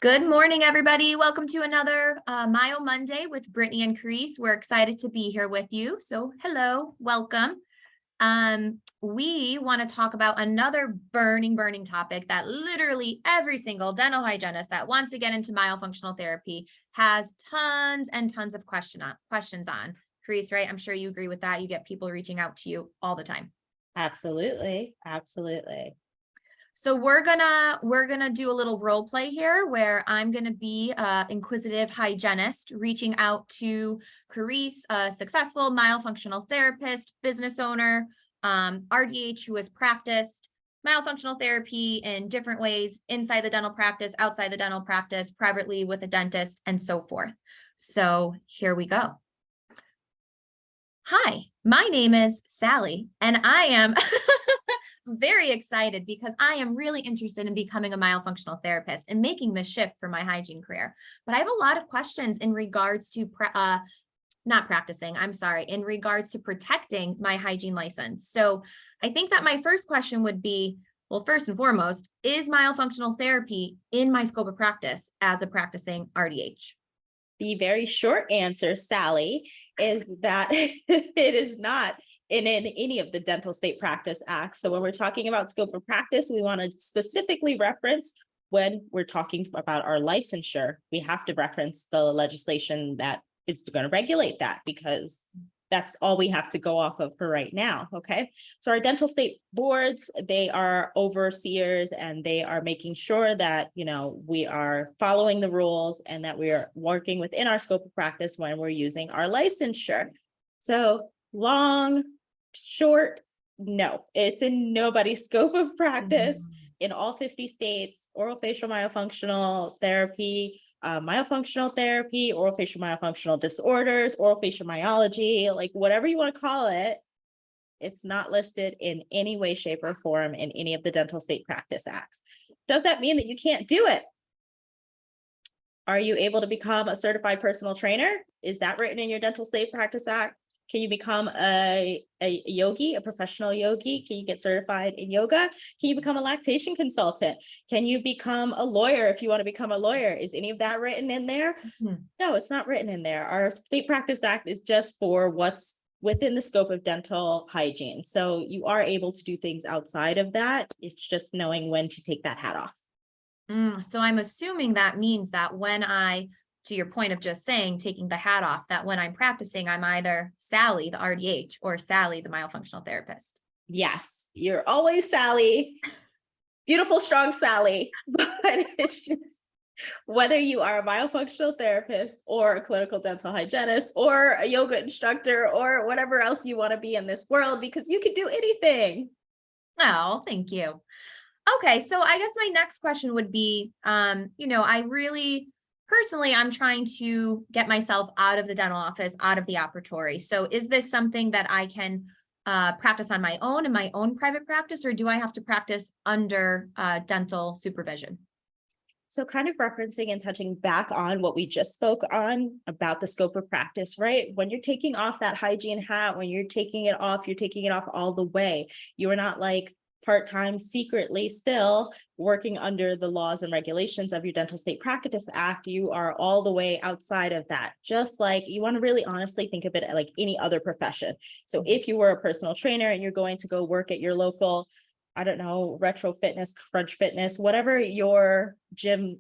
Good morning, everybody. Welcome to another MYO Monday with Brittany and Karese. We're excited to be here with you. So hello, welcome. We want to talk about another burning topic that literally every single dental hygienist that wants to get into myofunctional therapy has tons and tons of questions on. Karese, right? I'm sure you agree with that. You get people reaching out to you all the time. Absolutely. So we're gonna do a little role play here where I'm gonna be an inquisitive hygienist reaching out to Karese, a successful myofunctional therapist, business owner, RDH who has practiced myofunctional therapy in different ways inside the dental practice, outside the dental practice, privately with a dentist, and so forth. So here we go. Hi, my name is Sally, and I am very excited because I am really interested in becoming a myofunctional therapist and making the shift for my hygiene career. But I have a lot of questions in regards to in regards to protecting my hygiene license. So I think that my first question would be, well, first and foremost, is myofunctional therapy in my scope of practice as a practicing RDH? The very short answer, Sally, is that it is not in any of the Dental State Practice Acts. So when we're talking about scope of practice, we want to specifically reference when we're talking about our licensure, we have to reference the legislation that is going to regulate that, because that's all we have to go off of for right now. Okay. So our dental state boards, they are overseers and they are making sure that, we are following the rules and that we are working within our scope of practice when we're using our licensure. So long, short, no, it's in nobody's scope of practice in all 50 states. Orofacial myofunctional therapy, myofunctional therapy, orofacial myofunctional disorders, orofacial myology, like whatever you want to call it, it's not listed in any way, shape, or form in any of the Dental State Practice Acts. Does that mean that you can't do it? Are you able to become a certified personal trainer? Is that written in your Dental State Practice Act? Can you become a yogi, a professional yogi? Can you get certified in yoga? Can you become a lactation consultant? Can you become a lawyer if you want to become a lawyer? Is any of that written in there? No, it's not written in there. Our State Practice Act is just for what's within the scope of dental hygiene. So you are able to do things outside of that. It's just knowing when to take that hat off. So I'm assuming that means that when to your point of just saying, taking the hat off, that when I'm practicing, I'm either Sally, the RDH, or Sally, the myofunctional therapist. Yes, you're always Sally, beautiful, strong Sally, but it's just whether you are a myofunctional therapist or a clinical dental hygienist or a yoga instructor or whatever else you want to be in this world, because you can do anything. Oh, thank you. Okay, so I guess my next question would be, personally, I'm trying to get myself out of the dental office, out of the operatory. So is this something that I can practice on my own in my own private practice, or do I have to practice under dental supervision? So kind of referencing and touching back on what we just spoke on about the scope of practice, right? When you're taking off that hygiene hat, when you're taking it off all the way. You are not like part-time secretly still working under the laws and regulations of your Dental State Practice Act. You are all the way outside of that. Just like you want to really honestly think of it like any other profession. So if you were a personal trainer and you're going to go work at your local, I don't know, Retro Fitness, Crunch Fitness, whatever your gym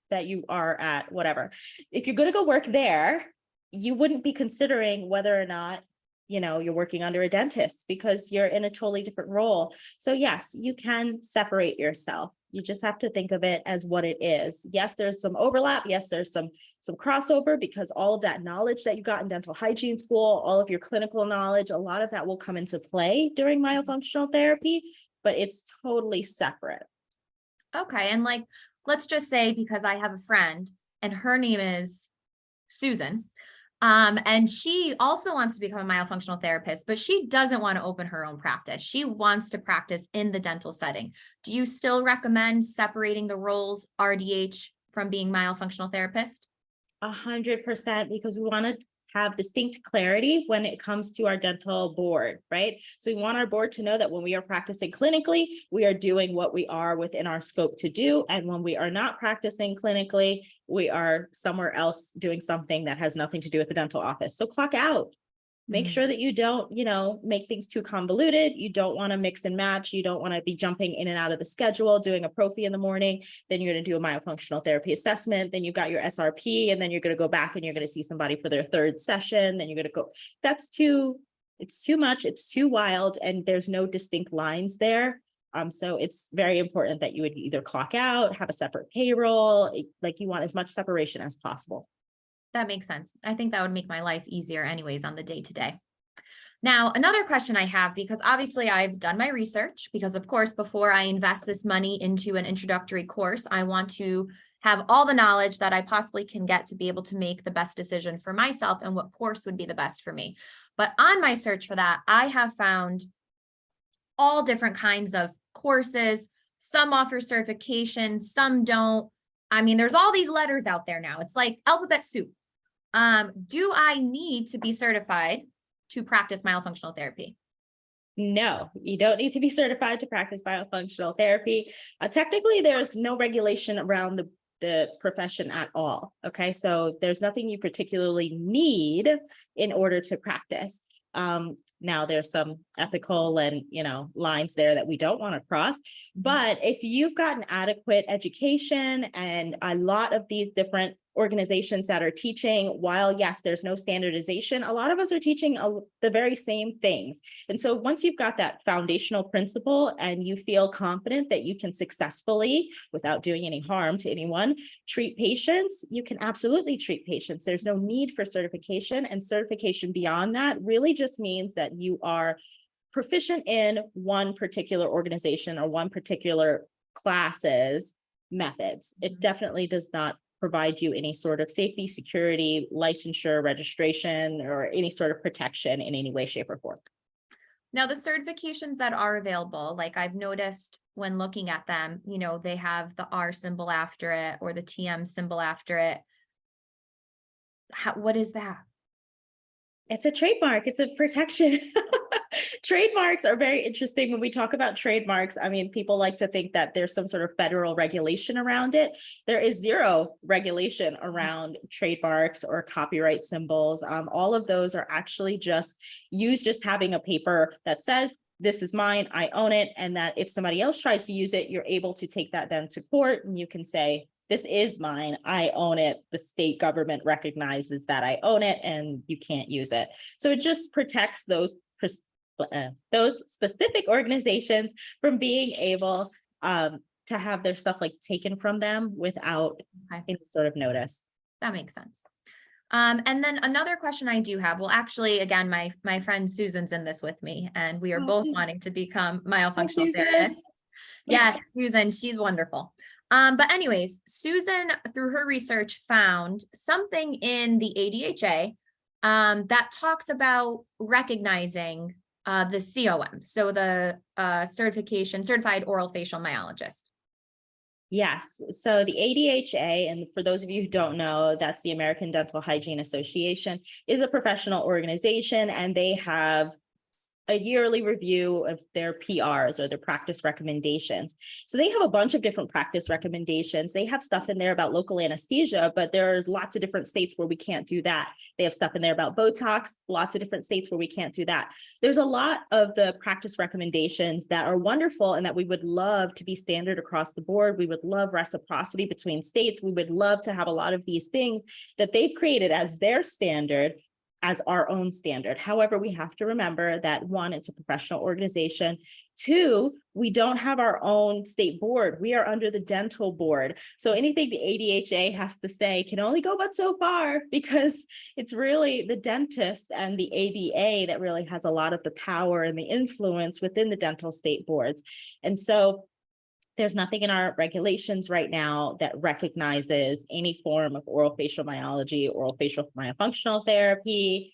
that you are at, whatever. If you're going to go work there, you wouldn't be considering whether or not you're working under a dentist, because you're in a totally different role. So yes, you can separate yourself. You just have to think of it as what it is. Yes, there's some overlap. Yes, there's some crossover, because all of that knowledge that you got in dental hygiene school, all of your clinical knowledge, a lot of that will come into play during myofunctional therapy, but it's totally separate. Okay, and let's just say, because I have a friend and her name is Susan. And she also wants to become a myofunctional therapist, but she doesn't want to open her own practice. She wants to practice in the dental setting. Do you still recommend separating the roles RDH from being myofunctional therapist? 100%, because we want to have distinct clarity when it comes to our dental board, right? So we want our board to know that when we are practicing clinically, we are doing what we are within our scope to do. And when we are not practicing clinically, we are somewhere else doing something that has nothing to do with the dental office. So clock out. Make sure that you don't, make things too convoluted. You don't want to mix and match. You don't want to be jumping in and out of the schedule, doing a prophy in the morning. Then you're going to do a myofunctional therapy assessment. Then you've got your SRP, and then you're going to go back and you're going to see somebody for their third session. Then you're going to go, it's too much. It's too wild. And there's no distinct lines there. So it's very important that you would either clock out, have a separate payroll, like you want as much separation as possible. That makes sense. I think that would make my life easier anyways on the day-to-day. Now, another question I have, because obviously I've done my research, because of course, before I invest this money into an introductory course, I want to have all the knowledge that I possibly can get to be able to make the best decision for myself and what course would be the best for me. But on my search for that, I have found all different kinds of courses. Some offer certification, some don't. I mean, there's all these letters out there now. It's like alphabet soup. Do I need to be certified to practice myofunctional therapy? No, you don't need to be certified to practice myofunctional therapy. Technically, there's no regulation around the profession at all. Okay, so there's nothing you particularly need in order to practice. Now there's some ethical and, lines there that we don't want to cross, but if you've got an adequate education and a lot of these different organizations that are teaching, while yes, there's no standardization, a lot of us are teaching the very same things. And so once you've got that foundational principle and you feel confident that you can successfully, without doing any harm to anyone, treat patients, you can absolutely treat patients. There's no need for certification, and certification beyond that really just means that you are proficient in one particular organization or one particular class's methods. It definitely does not provide you any sort of safety, security, licensure, registration, or any sort of protection in any way, shape, or form. Now, the certifications that are available, like I've noticed when looking at them, they have the R symbol after it or the TM symbol after it. What is that? It's a trademark. It's a protection. Trademarks are very interesting. When we talk about trademarks, I mean, people like to think that there's some sort of federal regulation around it. There is zero regulation around trademarks or copyright symbols. All of those are actually just having a paper that says, this is mine, I own it. And that if somebody else tries to use it, you're able to take that then to court and you can say, this is mine, I own it. The state government recognizes that I own it and you can't use it. So it just protects those specific organizations from being able to have their stuff taken from them without any sort of notice. That makes sense. And then another question I do have, well, actually, again, my friend Susan's in this with me, and we are both wanting to become myofunctional therapists. Yes, Susan, she's wonderful. But anyways, Susan, through her research, found something in the ADHA that talks about recognizing the COM, so the certified oral facial myologist. Yes. So the ADHA, and for those of you who don't know, that's the American Dental Hygiene Association, is a professional organization, and they have a yearly review of their PRs or their practice recommendations. So they have a bunch of different practice recommendations. They have stuff in there about local anesthesia, but there are lots of different states where we can't do that. They have stuff in there about Botox, lots of different states where we can't do that. There's a lot of the practice recommendations that are wonderful and that we would love to be standard across the board. We would love reciprocity between states. We would love to have a lot of these things that they've created as their standard as our own standard. However, we have to remember that one, it's a professional organization. Two, we don't have our own state board. We are under the dental board. So anything the ADHA has to say can only go but so far, because it's really the dentist and the ADA that really has a lot of the power and the influence within the dental state boards. And so there's nothing in our regulations right now that recognizes any form of oral facial myology, oral facial myofunctional therapy,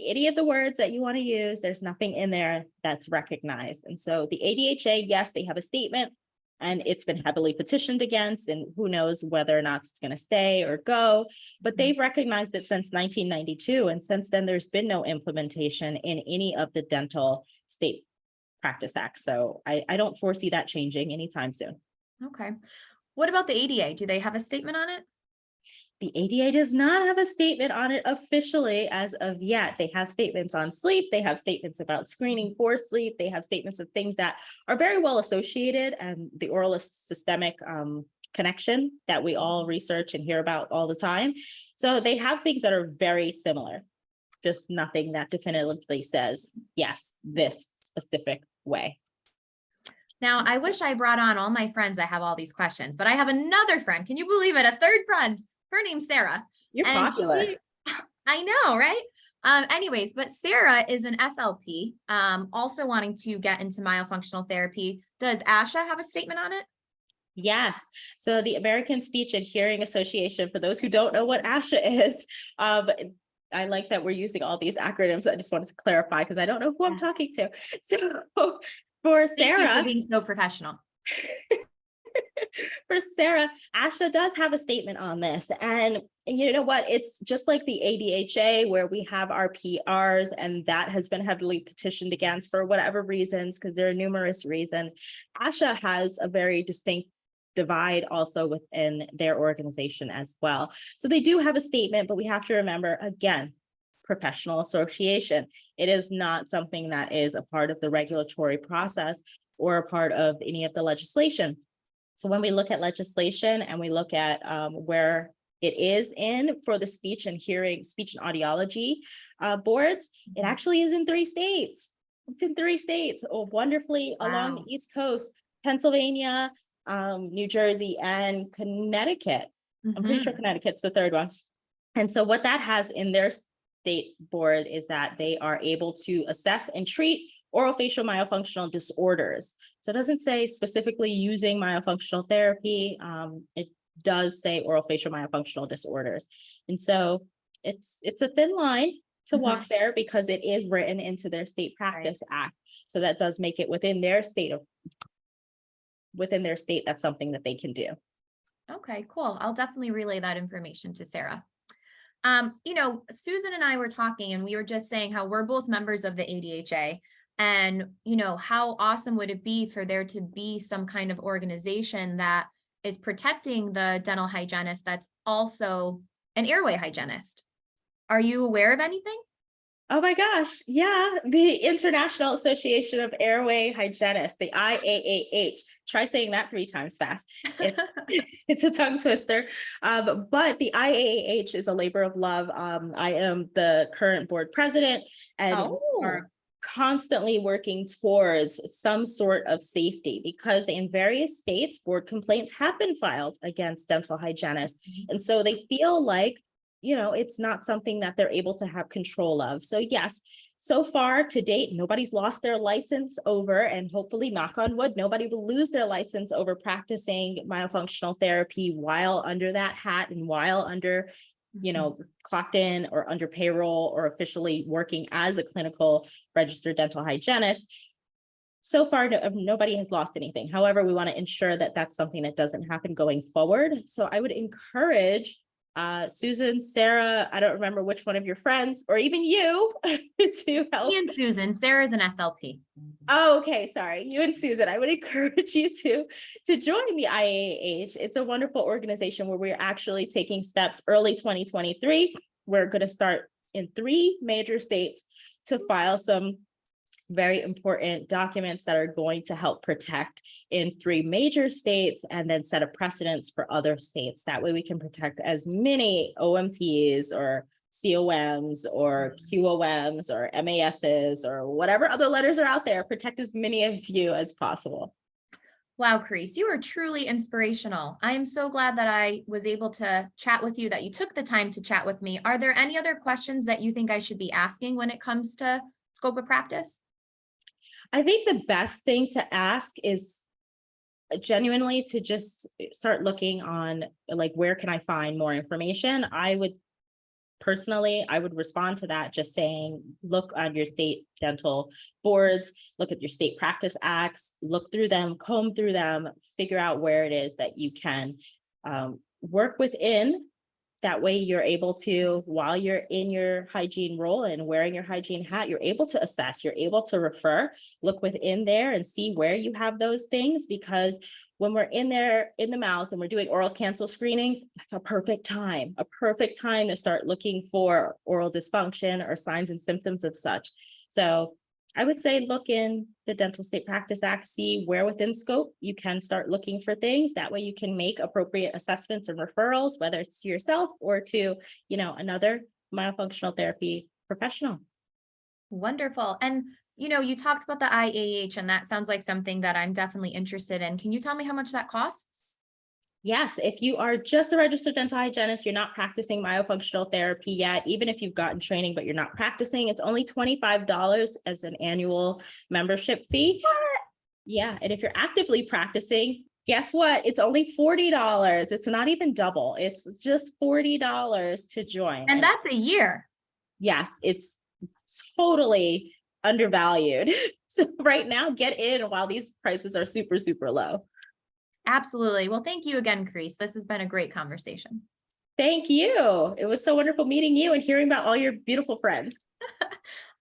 any of the words that you want to use. There's nothing in there that's recognized. And so the ADHA, yes, they have a statement and it's been heavily petitioned against, and who knows whether or not it's going to stay or go. But they've recognized it since 1992, and since then there's been no implementation in any of the dental state practice acts. So I don't foresee that changing anytime soon. Okay. What about the ADA? Do they have a statement on it? The ADA does not have a statement on it officially as of yet. They have statements on sleep. They have statements about screening for sleep. They have statements of things that are very well associated, and the oral systemic connection that we all research and hear about all the time. So they have things that are very similar, just nothing that definitively says, yes, this specific way. Now, I wish I brought on all my friends that have all these questions, but I have another friend. Can you believe it? A third friend. Her name's Sarah. You're And popular. I know, right? Anyways, but Sarah is an SLP, also wanting to get into myofunctional therapy. Does ASHA have a statement on it? Yes. So the American Speech and Hearing Association, for those who don't know what ASHA is, I like that we're using all these acronyms. I just wanted to clarify because I don't know who I'm talking to. So for Thank you Sarah, for being so professional. for Sarah, ASHA does have a statement on this. And you know what? It's just like the ADHA, where we have our PRs, and that has been heavily petitioned against for whatever reasons, because there are numerous reasons. ASHA has a very distinct divide also within their organization as well. So they do have a statement, but we have to remember, again, professional association. It is not something that is a part of the regulatory process or a part of any of the legislation. So when we look at legislation and we look at where it is in for the speech and audiology boards, it actually is in 3 states. It's in 3 states, wonderfully along the East Coast: Pennsylvania, New Jersey, and Connecticut. I'm pretty sure Connecticut's the 3rd one. And so what that has in their state board is that they are able to assess and treat orofacial myofunctional disorders. So it doesn't say specifically using myofunctional therapy. It does say orofacial myofunctional disorders. And so it's a thin line to walk there, because it is written into their state practice act. So that does make it within their state, that's something that they can do. Okay, cool. I'll definitely relay that information to Sarah. Susan and I were talking, and we were just saying how we're both members of the ADHA, and, how awesome would it be for there to be some kind of organization that is protecting the dental hygienist that's also an airway hygienist. Are you aware of anything? Oh my gosh. Yeah. The International Association of Airway Hygienists, the IAAH. Try saying that 3 times fast. It's a tongue twister. But the IAAH is a labor of love. I am the current board president, and are constantly working towards some sort of safety, because in various states, board complaints have been filed against dental hygienists. And so they feel like, it's not something that they're able to have control of. So yes, so far to date, nobody's lost their license over, and hopefully, knock on wood, nobody will lose their license over practicing myofunctional therapy while under that hat, and while under, clocked in or under payroll or officially working as a clinical registered dental hygienist. So far, nobody has lost anything. However, we want to ensure that that's something that doesn't happen going forward. So I would encourage Susan, Sarah, I don't remember which one of your friends, or even you, to help. Me and Susan. Sarah's an SLP. Oh, okay. Sorry. You and Susan. I would encourage you to join the IAAH. It's a wonderful organization where we're actually taking steps early 2023. We're going to start in 3 major states to file some very important documents that are going to help protect in 3 major states, and then set a precedence for other states. That way we can protect as many OMTs or COMs or QOMs or MASs or whatever other letters are out there, protect as many of you as possible. Wow, Karese, you are truly inspirational. I am so glad that I was able to chat with you, that you took the time to chat with me. Are there any other questions that you think I should be asking when it comes to scope of practice? I think the best thing to ask is genuinely to just start looking on, like, where can I find more information? I would personally, I would respond to that just saying, look on your state dental boards, look at your state practice acts, look through them, comb through them, figure out where it is that you can work within. That way you're able to, while you're in your hygiene role and wearing your hygiene hat, you're able to assess, you're able to refer, look within there and see where you have those things. Because when we're in there in the mouth and we're doing oral cancer screenings, that's a perfect time to start looking for oral dysfunction or signs and symptoms of such. So I would say look in the Dental State Practice Act, see where within scope you can start looking for things. That way you can make appropriate assessments and referrals, whether it's to yourself or to, another myofunctional therapy professional. Wonderful. And, you talked about the IAAH, and that sounds like something that I'm definitely interested in. Can you tell me how much that costs? Yes, if you are just a registered dental hygienist, you're not practicing myofunctional therapy yet, even if you've gotten training, but you're not practicing, it's only $25 as an annual membership fee. What? Yeah, and if you're actively practicing, guess what? It's only $40. It's not even double. It's just $40 to join. And that's a year. Yes, it's totally undervalued. So right now, get in while these prices are super, super low. Absolutely. Well, thank you again, Karese. This has been a great conversation. Thank you. It was so wonderful meeting you and hearing about all your beautiful friends.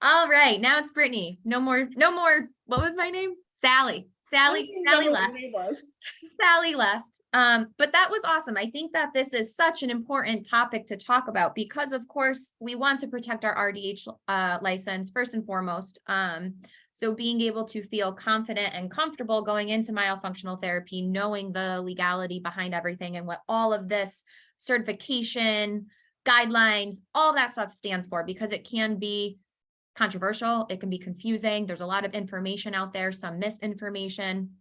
All right, now it's Brittany. No more. What was my name? Sally. Sally left. Sally left. But that was awesome. I think that this is such an important topic to talk about because, of course, we want to protect our RDH license first and foremost. So being able to feel confident and comfortable going into myofunctional therapy, knowing the legality behind everything and what all of this certification, guidelines, all that stuff stands for, because it can be controversial, it can be confusing. There's a lot of information out there, some misinformation.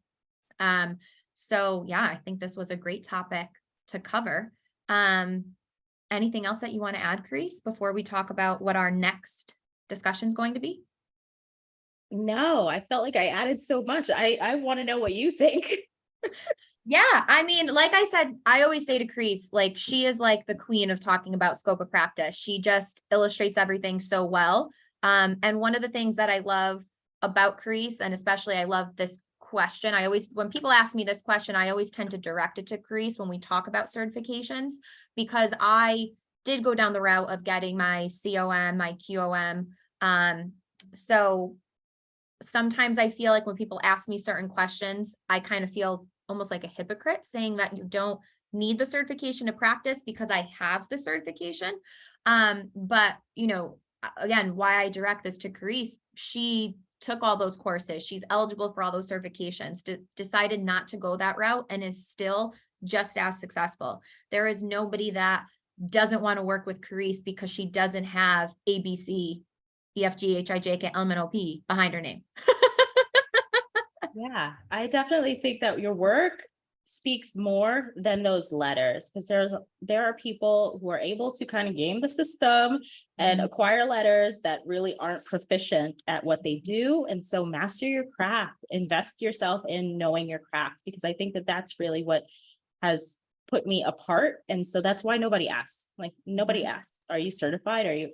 So yeah, I think this was a great topic to cover. Anything else that you want to add, Karese, before we talk about what our next discussion is going to be? No, I felt like I added so much. I want to know what you think. Yeah, I mean, like I said, I always say to Karese, like, she is like the queen of talking about scope of practice. She just illustrates everything so well. And one of the things that I love about Karese, and especially I love this question, when people ask me this question, I always tend to direct it to Karese when we talk about certifications, because I did go down the route of getting my COM, my QOM. So sometimes I feel like when people ask me certain questions, I kind of feel almost like a hypocrite saying that you don't need the certification to practice because I have the certification. But again, why I direct this to Karese, she took all those courses. She's eligible for all those certifications, decided not to go that route, and is still just as successful. There is nobody that doesn't want to work with Karese because she doesn't have ABC, EFG, HIJ, LMNOP behind her name. Yeah, I definitely think that your work speaks more than those letters, because there are people who are able to kind of game the system and acquire letters that really aren't proficient at what they do. And so master your craft, invest yourself in knowing your craft, because I think that that's really what has put me apart. And so that's why nobody asks. Like, nobody asks, are you certified? Are you?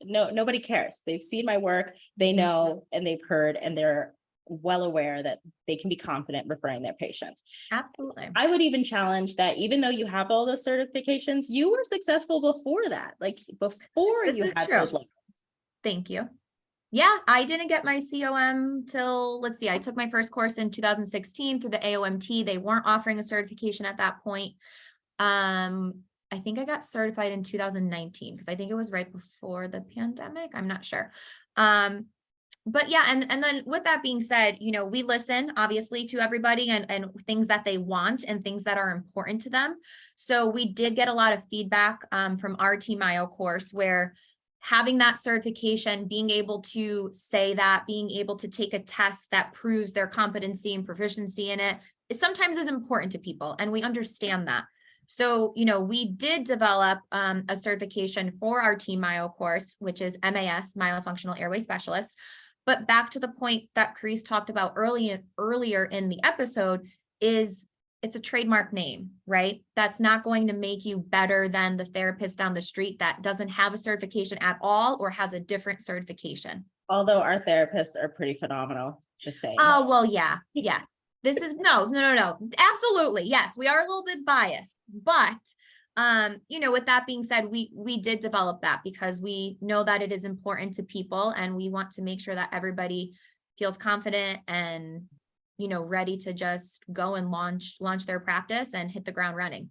No, nobody cares. They've seen my work, they know, and they've heard, and they're well aware that they can be confident referring their patients. Absolutely. I would even challenge that even though you have all those certifications, you were successful before that, like before This you is had true. those levels. Thank you. Yeah, I didn't get my COM till, let's see, I took my first course in 2016 through the AOMT. They weren't offering a certification at that point. I think I got certified in 2019 because I think it was right before the pandemic. I'm not sure. But yeah, and then with that being said, we listen obviously to everybody and things that they want and things that are important to them. So we did get a lot of feedback from our MYO course, where having that certification, being able to say that, being able to take a test that proves their competency and proficiency in it, sometimes is important to people, and we understand that. So, we did develop a certification for our MYO course, which is MAS, Myofunctional Airway Specialist. But back to the point that Karese talked about earlier in the episode, is it's a trademark name, right? That's not going to make you better than the therapist down the street that doesn't have a certification at all or has a different certification. Although our therapists are pretty phenomenal, just saying. Oh, well, yeah, yes. This is no. Absolutely. Yes, we are a little bit biased, but with that being said, we did develop that because we know that it is important to people and we want to make sure that everybody feels confident and ready to just go and launch their practice and hit the ground running.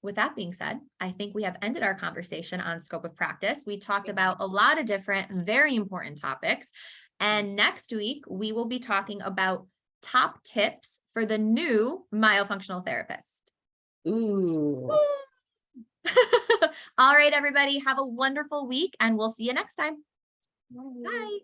With that being said, I think we have ended our conversation on scope of practice. We talked about a lot of different, very important topics. And next week, we will be talking about top tips for the new myofunctional therapist. Ooh. All right, everybody, have a wonderful week and we'll see you next time. Bye. Bye.